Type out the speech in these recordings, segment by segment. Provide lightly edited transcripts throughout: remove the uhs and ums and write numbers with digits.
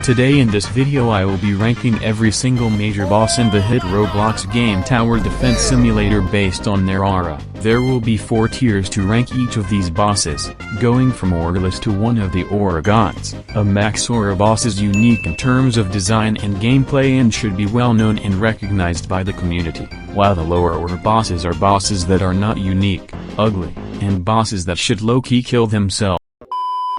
Today in this video I will be ranking every single major boss in the hit Roblox game Tower Defense Simulator based on their aura. There will be 4 tiers to rank each of these bosses, going from auraless to one of the aura gods. A max aura boss is unique in terms of design and gameplay and should be well known and recognized by the community, while the lower aura bosses are bosses that are not unique, ugly, and bosses that should low-key kill themselves.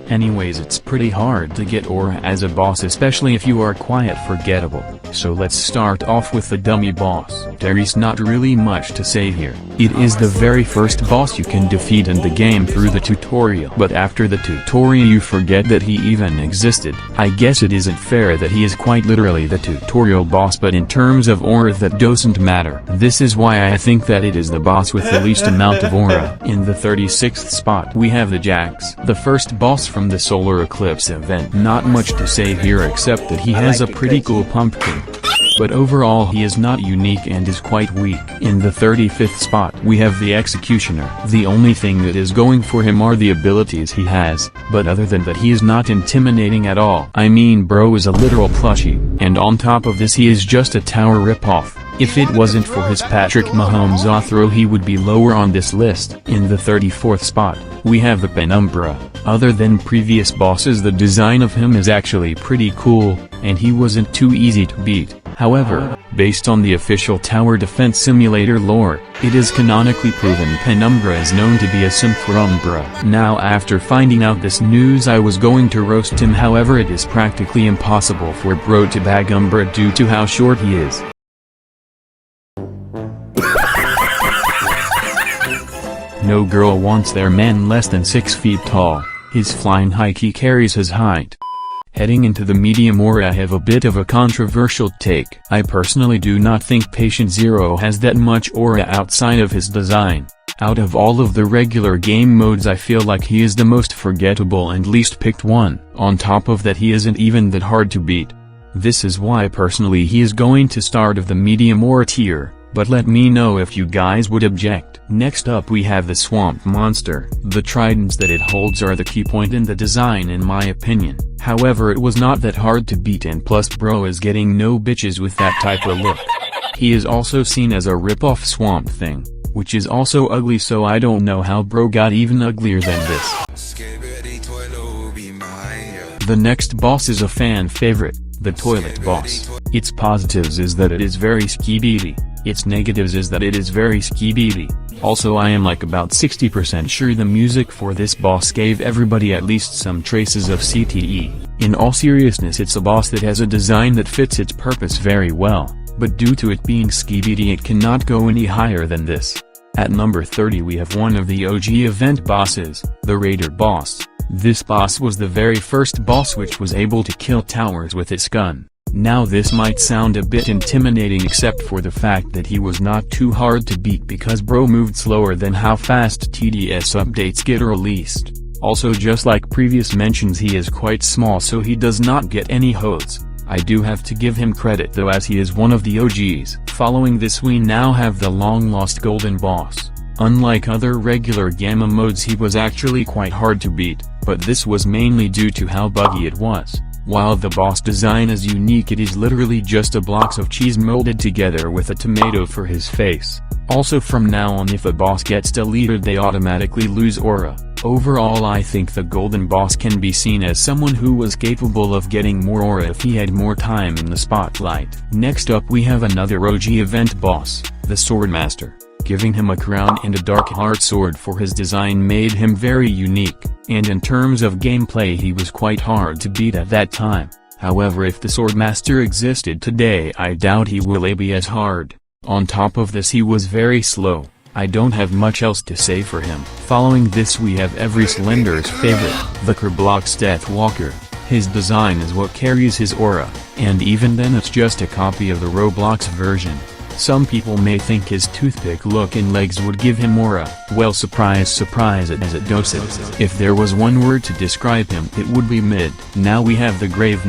Anyways, it's pretty hard to get aura as a boss, especially if you are quiet forgettable, so let's start off with the dummy boss. There is not really much to say here. It is the very first boss you can defeat in the game through the tutorial, but after the tutorial you forget that he even existed. I guess it isn't fair that he is quite literally the tutorial boss, but in terms of aura that doesn't matter. This is why I think that it is the boss with the least amount of aura. In the 36th spot we have the Jax, the first boss from the solar eclipse event. Not much to say here except that he has a pretty cool pumpkin, but overall he is not unique and is quite weak. In the 35th spot we have the Executioner. The only thing that is going for him are the abilities he has, but other than that he is not intimidating at all. I mean, bro is a literal plushie, and on top of this he is just a tower ripoff. If it wasn't for his Patrick Mahomes throw he would be lower on this list. In the 34th spot, we have the Penumbra. Other than previous bosses, the design of him is actually pretty cool, and he wasn't too easy to beat. However, based on the official Tower Defense Simulator lore, it is canonically proven Penumbra is known to be a simp for Umbra. Now after finding out this news I was going to roast him, however it is practically impossible for bro to bag Umbra due to how short he is. No girl wants their man less than 6 feet tall. His flying hike carries his height. Heading into the medium aura, I have a bit of a controversial take. I personally do not think Patient Zero has that much aura outside of his design. Out of all of the regular game modes I feel like he is the most forgettable and least picked one. On top of that he isn't even that hard to beat. This is why personally he is going to start of the medium aura tier, but let me know if you guys would object. Next up we have the Swamp Monster. The tridents that it holds are the key point in the design in my opinion. However, it was not that hard to beat, and plus bro is getting no bitches with that type of look. He is also seen as a rip-off Swamp Thing, which is also ugly, so I don't know how bro got even uglier than this. The next boss is a fan favorite, the Toilet Boss. Its positives is that it is very skibidi. Its negatives is that it is very skibidi. Also, I am like about 60% sure the music for this boss gave everybody at least some traces of CTE. In all seriousness, it's a boss that has a design that fits its purpose very well, but due to it being skibidi it cannot go any higher than this. At number 30 we have one of the OG event bosses, the Raider boss. This boss was the very first boss which was able to kill towers with its gun. Now this might sound a bit intimidating except for the fact that he was not too hard to beat because bro moved slower than how fast TDS updates get released. Also, just like previous mentions, he is quite small so he does not get any hoes. I do have to give him credit though, as he is one of the OGs. Following this we now have the long lost Golden Boss. Unlike other regular Gamma modes he was actually quite hard to beat, but this was mainly due to how buggy it was. While the boss design is unique, it is literally just a blocks of cheese molded together with a tomato for his face. Also, from now on if a boss gets deleted they automatically lose aura. Overall I think the Golden Boss can be seen as someone who was capable of getting more aura if he had more time in the spotlight. Next up we have another OG event boss, the Swordmaster. Giving him a crown and a dark heart sword for his design made him very unique, and in terms of gameplay he was quite hard to beat at that time. However, if the Swordmaster existed today I doubt he will be as hard. On top of this he was very slow. I don't have much else to say for him. Following this we have every Slender's favorite, the Kerblock's Deathwalker. His design is what carries his aura, and even then it's just a copy of the Roblox version. Some people may think his toothpick look and legs would give him aura. Well, surprise surprise, it doesn't. If there was one word to describe him it would be mid. Now we have the Grave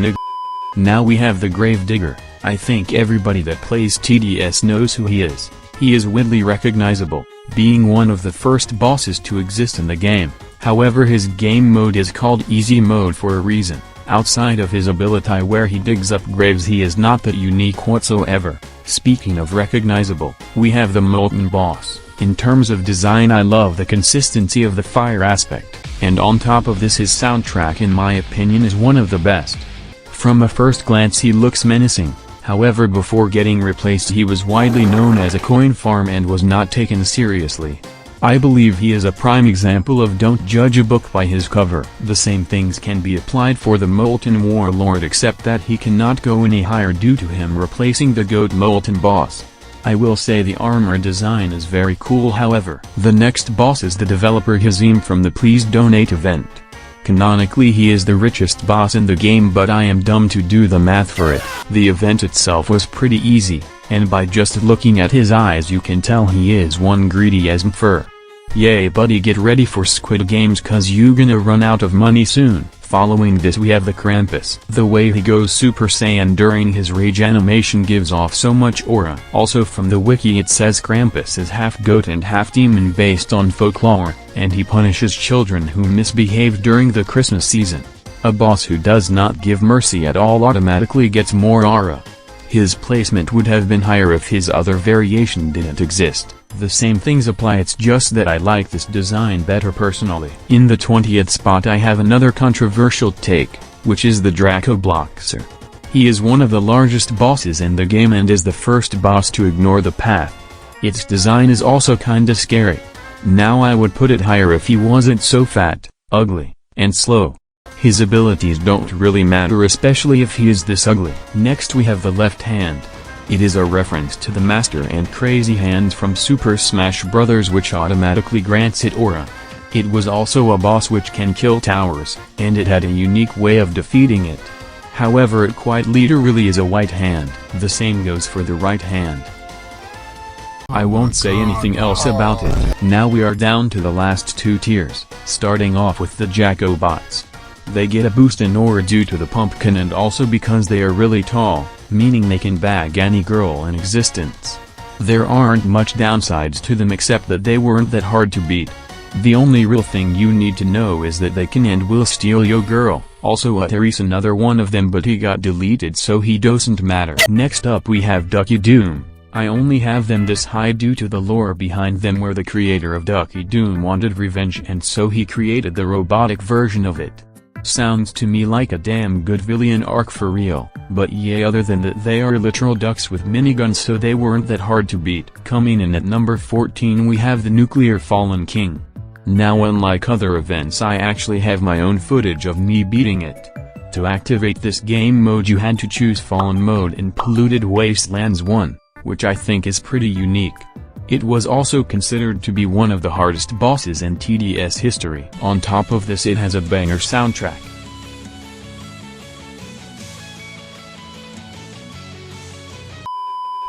Digger. I think everybody that plays TDS knows who he is. He is widely recognizable, being one of the first bosses to exist in the game. However, his game mode is called Easy Mode for a reason. Outside of his ability where he digs up graves, he is not that unique whatsoever. Speaking of recognizable, we have the Molten Boss. In terms of design, I love the consistency of the fire aspect, and on top of this his soundtrack in my opinion is one of the best. From a first glance he looks menacing, however before getting replaced he was widely known as a coin farm and was not taken seriously. I believe he is a prime example of don't judge a book by his cover. The same things can be applied for the Molten Warlord, except that he cannot go any higher due to him replacing the GOAT Molten Boss. I will say the armor design is very cool. However, the next boss is the developer Hazim from the Please Donate event. Canonically he is the richest boss in the game, but I am dumb to do the math for it. The event itself was pretty easy, and by just looking at his eyes you can tell he is one greedy as fur. Yay buddy, get ready for Squid Games cause you gonna run out of money soon. Following this we have the Krampus. The way he goes Super Saiyan during his rage animation gives off so much aura. Also from the wiki it says Krampus is half goat and half demon based on folklore, and he punishes children who misbehave during the Christmas season. A boss who does not give mercy at all automatically gets more aura. His placement would have been higher if his other variation didn't exist. The same things apply, it's just that I like this design better personally. In the 20th spot I have another controversial take, which is the Draco Bloxer. He is one of the largest bosses in the game and is the first boss to ignore the path. Its design is also kinda scary. Now I would put it higher if he wasn't so fat, ugly, and slow. His abilities don't really matter, especially if he is this ugly. Next we have the left hand. It is a reference to the Master and Crazy Hands from Super Smash Bros., which automatically grants it aura. It was also a boss which can kill towers, and it had a unique way of defeating it. However, it quite literally is a white hand. The same goes for the right hand. I won't say anything else about it. Now we are down to the last two tiers, starting off with the Jacobots. They get a boost in aura due to the pumpkin and also because they are really tall, meaning they can bag any girl in existence. There aren't much downsides to them except that they weren't that hard to beat. The only real thing you need to know is that they can and will steal your girl. Also Atari's another one of them, but he got deleted so he doesn't matter. Next up we have Ducky Doom. I only have them this high due to the lore behind them, where the creator of Ducky Doom wanted revenge and so he created the robotic version of it. Sounds to me like a damn good villain arc for real, but yeah, other than that they are literal ducks with miniguns so they weren't that hard to beat. Coming in at number 14 we have the Nuclear Fallen King. Now unlike other events I actually have my own footage of me beating it. To activate this game mode you had to choose Fallen mode in Polluted Wastelands 1, which I think is pretty unique. It was also considered to be one of the hardest bosses in TDS history. On top of this it has a banger soundtrack.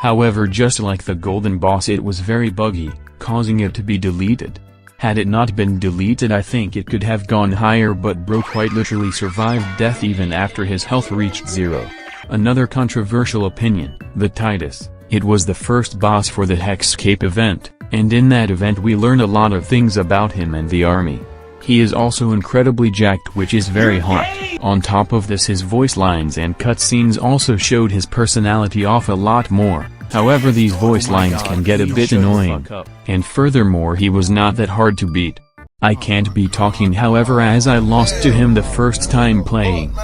However, just like the golden boss it was very buggy, causing it to be deleted. Had it not been deleted I think it could have gone higher, but bro quite literally survived death even after his health reached 0. Another controversial opinion, the Titus. It was the first boss for the Hexcape event, and in that event we learn a lot of things about him and the army. He is also incredibly jacked, which is very hot. On top of this his voice lines and cutscenes also showed his personality off a lot more. However, these voice lines can get a bit annoying, and furthermore he was not that hard to beat. I can't be talking however as I lost to him the first time playing.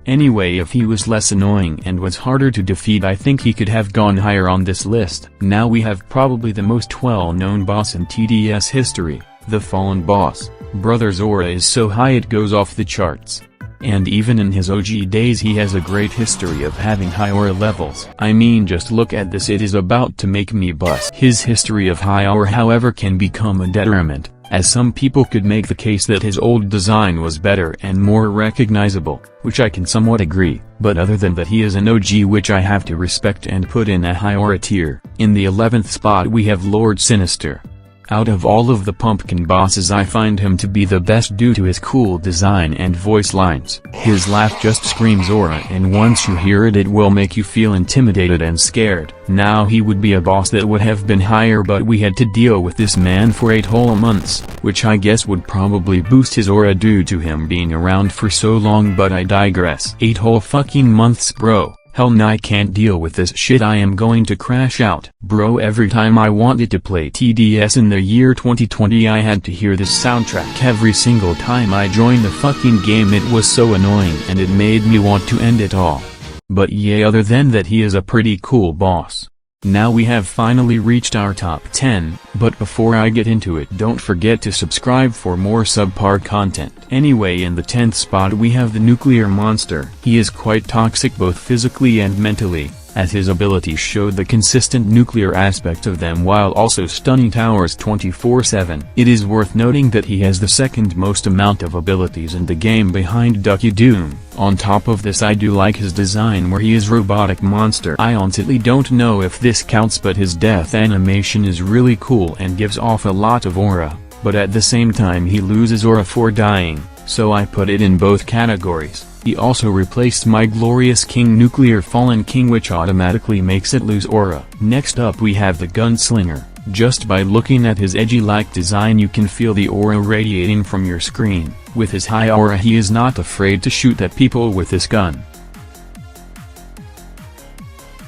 Anyway, if he was less annoying and was harder to defeat I think he could have gone higher on this list. Now we have probably the most well-known boss in TDS history, the Fallen Boss. Brother's aura is so high it goes off the charts. And even in his OG days he has a great history of having high aura levels. I mean, just look at this, it is about to make me bust. His history of high aura however can become a detriment, as some people could make the case that his old design was better and more recognizable, which I can somewhat agree, but other than that he is an OG which I have to respect and put in a high aura tier. In the 11th spot we have Lord Sinister. Out of all of the pumpkin bosses I find him to be the best due to his cool design and voice lines. His laugh just screams aura, and once you hear it, it will make you feel intimidated and scared. Now he would be a boss that would have been higher, but we had to deal with this man for 8 whole months, which I guess would probably boost his aura due to him being around for so long, but I digress. 8 whole fucking months, bro. Hell nah, I can't deal with this shit, I am going to crash out. Bro, every time I wanted to play TDS in the year 2020 I had to hear this soundtrack every single time I joined the fucking game. It was so annoying and it made me want to end it all. But yeah, other than that, he is a pretty cool boss. Now we have finally reached our top 10, but before I get into it, don't forget to subscribe for more subpar content. Anyway, in the 10th spot we have the nuclear monster. He is quite toxic both physically and mentally, as his abilities showed the consistent nuclear aspect of them while also stunning towers 24/7. It is worth noting that he has the second most amount of abilities in the game behind Ducky Doom. On top of this, I do like his design where he is robotic monster. I honestly don't know if this counts, but his death animation is really cool and gives off a lot of aura, but at the same time he loses aura for dying, so I put it in both categories. He also replaced my glorious King Nuclear Fallen King, which automatically makes it lose aura. Next up we have the Gunslinger. Just by looking at his edgy-like design you can feel the aura radiating from your screen. With his high aura he is not afraid to shoot at people with this gun.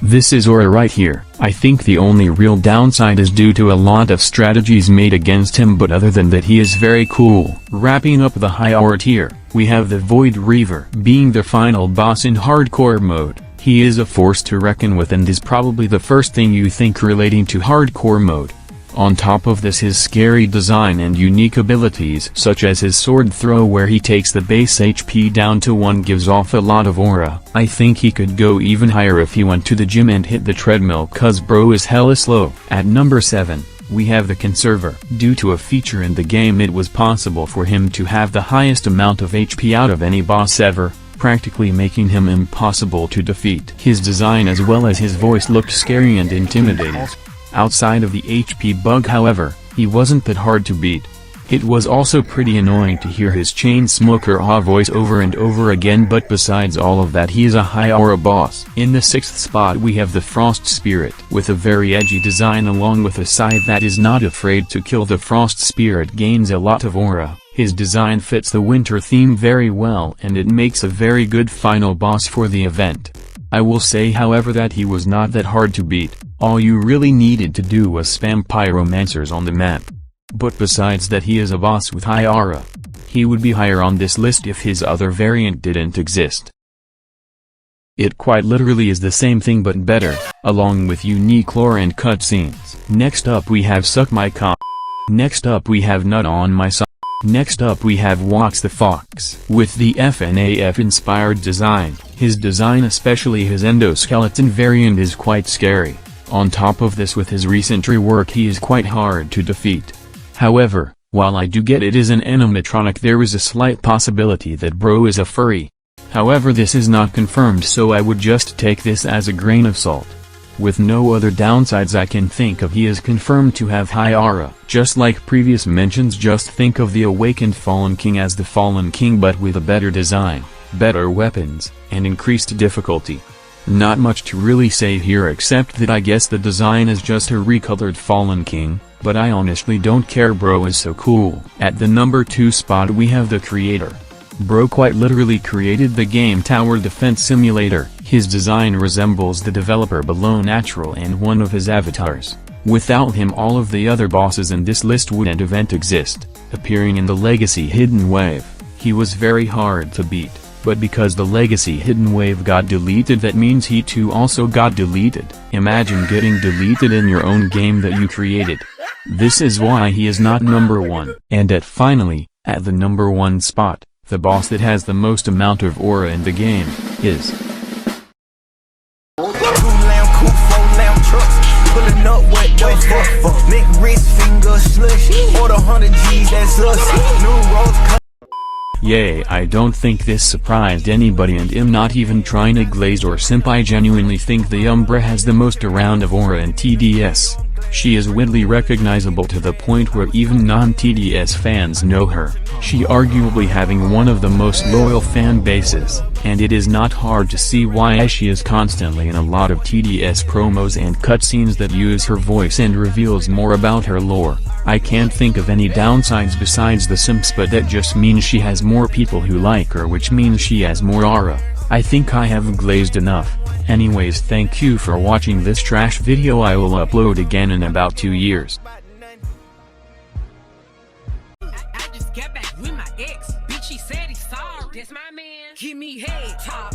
This is aura right here. I think the only real downside is due to a lot of strategies made against him, but other than that he is very cool. Wrapping up the high aura tier, we have the Void Reaver. Being the final boss in hardcore mode, he is a force to reckon with and is probably the first thing you think relating to hardcore mode. On top of this, his scary design and unique abilities such as his sword throw where he takes the base HP down to 1 gives off a lot of aura. I think he could go even higher if he went to the gym and hit the treadmill, cause bro is hella slow. At number 7, we have the Conserver. Due to a feature in the game, it was possible for him to have the highest amount of HP out of any boss ever, practically making him impossible to defeat. His design as well as his voice looked scary and intimidating. Outside of the HP bug, however, he wasn't that hard to beat. It was also pretty annoying to hear his chain smoker voice over and over again, but besides all of that he is a high aura boss. In the 6th spot we have the Frost Spirit. With a very edgy design along with a scythe that is not afraid to kill, the Frost Spirit gains a lot of aura. His design fits the winter theme very well and it makes a very good final boss for the event. I will say however that he was not that hard to beat. All you really needed to do was spam pyromancers on the map. But besides that, he is a boss with high aura. He would be higher on this list if his other variant didn't exist. It quite literally is the same thing but better, along with unique lore and cutscenes. Next up we have Suck My Cock. Next up we have Nut on My Sock. Next up we have Wax the Fox. With the FNAF inspired design, his design, especially his endoskeleton variant, is quite scary. On top of this, with his recent rework, he is quite hard to defeat. However, while I do get it is an animatronic, there is a slight possibility that bro is a furry. However, this is not confirmed, so I would just take this as a grain of salt. With no other downsides I can think of, he is confirmed to have high aura. Just like previous mentions, just think of the Awakened Fallen King as the Fallen King but with a better design, better weapons, and increased difficulty. Not much to really say here except that I guess the design is just a recolored Fallen King, but I honestly don't care, bro is so cool. At the number 2 spot we have the Creator. Bro quite literally created the game Tower Defense Simulator. His design resembles the developer below Natural and one of his avatars. Without him all of the other bosses in this list wouldn't even exist. Appearing in the Legacy Hidden Wave, he was very hard to beat. But because the Legacy Hidden Wave got deleted, that means he too also got deleted. Imagine getting deleted in your own game that you created. This is why he is not number 1. And finally, at the number 1 spot, the boss that has the most amount of aura in the game, is Yay, I don't think this surprised anybody and am not even trying to glaze or simp. I genuinely think the Umbra has the most amount of aura in TDS. She is widely recognizable to the point where even non-TDS fans know her. She arguably having one of the most loyal fan bases, and it is not hard to see why she is constantly in a lot of TDS promos and cutscenes that use her voice and reveals more about her lore. I can't think of any downsides besides the simps, but that just means she has more people who like her, which means she has more aura. I think I have glazed enough. Anyways, thank you for watching this trash video. I will upload again in about 2 years. I just got back with my ex. Bitch, he said he sorry. That's my man. Give me head. Top.